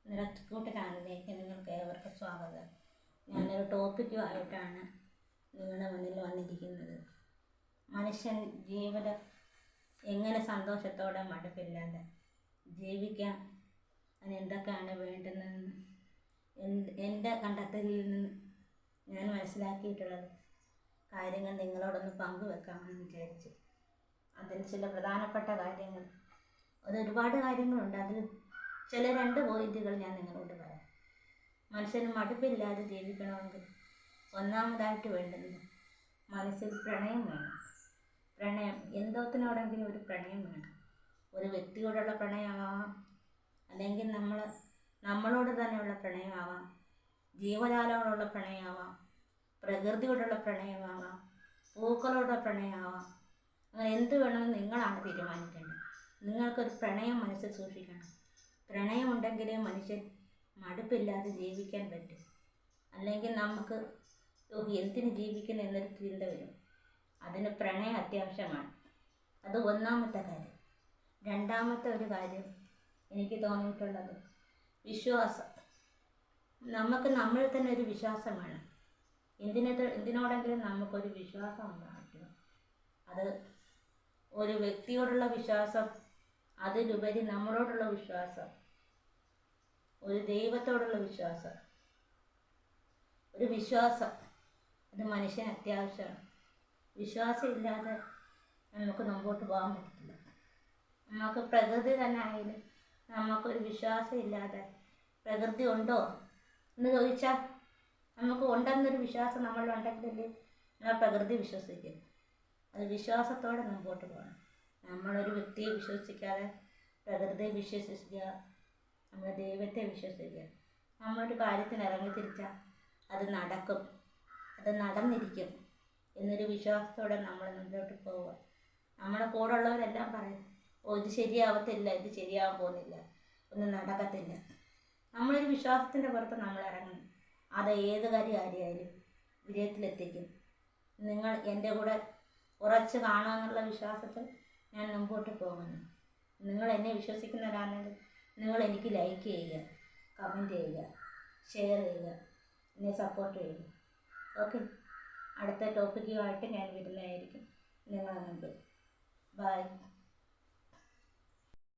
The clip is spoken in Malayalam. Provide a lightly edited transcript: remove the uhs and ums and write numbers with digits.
നിറക്കൂട്ട് ചാനലിലേക്ക് നിങ്ങൾക്ക് ഏവർക്കും സ്വാഗതം. ഞാനൊരു ടോപ്പിക്കുമായിട്ടാണ് നിങ്ങളുടെ മുന്നിൽ വന്നിരിക്കുന്നത്. മനുഷ്യൻ ജീവിതം എങ്ങനെ സന്തോഷത്തോടെ മടുപ്പില്ലാതെ ജീവിക്കാൻ അതിനെന്തൊക്കെയാണ് വേണ്ടുന്നതെന്ന് എൻ്റെ കണ്ടെത്തലിൽ നിന്ന് ഞാൻ മനസ്സിലാക്കിയിട്ടുള്ളത് കാര്യങ്ങൾ നിങ്ങളോടൊന്ന് പങ്കുവെക്കാമെന്ന് വിചാരിച്ചു. അതിൽ ചില പ്രധാനപ്പെട്ട കാര്യങ്ങൾ, ഒരുപാട് കാര്യങ്ങളുണ്ട്, അതിൽ ചില 2 പോയിന്റുകൾ ഞാൻ നിങ്ങളോട് പറയാം. മനുഷ്യന് മടുപ്പില്ലാതെ ജീവിക്കണമെങ്കിൽ ഒന്നാമതായിട്ട് വേണ്ടുന്നത് മനസ്സിൽ പ്രണയം വേണം. പ്രണയം എന്തോത്തിനോടെങ്കിലും ഒരു പ്രണയം വേണം. ഒരു വ്യക്തിയോടുള്ള പ്രണയമാവാം, അല്ലെങ്കിൽ നമ്മളോട് തന്നെയുള്ള പ്രണയമാവാം, ജീവജാലങ്ങളോടുള്ള പ്രണയമാവാം, പ്രകൃതിയോടുള്ള പ്രണയമാവാം, പൂക്കളോടുള്ള പ്രണയമാവാം. അങ്ങനെ എന്ത് വേണമെന്ന് നിങ്ങളാണ് തീരുമാനിക്കേണ്ടത്. നിങ്ങൾക്കൊരു പ്രണയം മനസ്സിൽ സൂക്ഷിക്കണം. പ്രണയമുണ്ടെങ്കിലേ മനുഷ്യൻ മടുപ്പില്ലാതെ ജീവിക്കാൻ പറ്റും. അല്ലെങ്കിൽ നമുക്ക് എന്തിന് ജീവിക്കണം എന്നൊരു ചിന്ത വരും. അതിന് പ്രണയം അത്യാവശ്യമാണ്. അത് ഒന്നാമത്തെ കാര്യം. രണ്ടാമത്തെ ഒരു കാര്യം എനിക്ക് തോന്നിയിട്ടുള്ളത് വിശ്വാസം. നമുക്ക് നമ്മളിൽ തന്നെ ഒരു വിശ്വാസം വേണം. എന്തിനോടെങ്കിലും നമുക്കൊരു വിശ്വാസം ഉണ്ടാകണം. അത് ഒരു വ്യക്തിയോടുള്ള വിശ്വാസം, അതിലുപരി നമ്മളോടുള്ള വിശ്വാസം, ഒരു ദൈവത്തോടുള്ള വിശ്വാസം, ഒരു വിശ്വാസം, അത് മനുഷ്യന് അത്യാവശ്യമാണ്. വിശ്വാസം ഇല്ലാതെ നമുക്ക് മുമ്പോട്ട് പോകാൻ പറ്റില്ല. നമുക്ക് പ്രകൃതി തന്നെ ആയാലും നമുക്കൊരു വിശ്വാസം ഇല്ലാതെ, പ്രകൃതി ഉണ്ടോ എന്ന് ചോദിച്ചാൽ നമുക്ക് ഉണ്ടെന്നൊരു വിശ്വാസം നമ്മളുണ്ടെങ്കിലല്ലേ നമ്മൾ പ്രകൃതി വിശ്വസിക്കും. അത് വിശ്വാസത്തോടെ മുമ്പോട്ട് പോകണം. നമ്മളൊരു വ്യക്തിയെ വിശ്വസിക്കാതെ പ്രകൃതിയെ വിശ്വസിക്കുക, നമ്മുടെ ദൈവത്തെ വിശ്വസിക്കുക. നമ്മളൊരു കാര്യത്തിന് ഇറങ്ങിത്തിരിച്ചാൽ അത് നടക്കും, അത് നടന്നിരിക്കും എന്നൊരു വിശ്വാസത്തോടെ നമ്മൾ മുന്നോട്ട് പോവുക. നമ്മുടെ കൂടെ ഉള്ളവരെല്ലാം പറയും, ഇത് ശരിയാവത്തില്ല, ഇത് ശരിയാവാൻ പോകുന്നില്ല, ഒന്നും നടക്കത്തില്ല. നമ്മളൊരു വിശ്വാസത്തിൻ്റെ പുറത്ത് നമ്മൾ ഇറങ്ങും. അത് ഏത് കാര്യമായാലും വിജയത്തിലെത്തിക്കും. നിങ്ങൾ എൻ്റെ കൂടെ ഉറച്ച് കാണുമെന്നുള്ള വിശ്വാസത്തിൽ ഞാൻ മുമ്പോട്ട് പോകുന്നു. നിങ്ങൾ എന്നെ വിശ്വസിക്കുന്നവരാണെങ്കിൽ നിങ്ങൾ എനിക്ക് ലൈക്ക് ചെയ്യുക, കമൻറ്റ് ചെയ്യുക, ഷെയർ ചെയ്യുക, എന്നെ സപ്പോർട്ട് ചെയ്യുക. ഓക്കെ, അടുത്ത ടോപ്പിക്കുമായിട്ട് ഞാൻ വരുന്നതായിരിക്കും നിങ്ങളുടെ മുമ്പിൽ. ബൈ.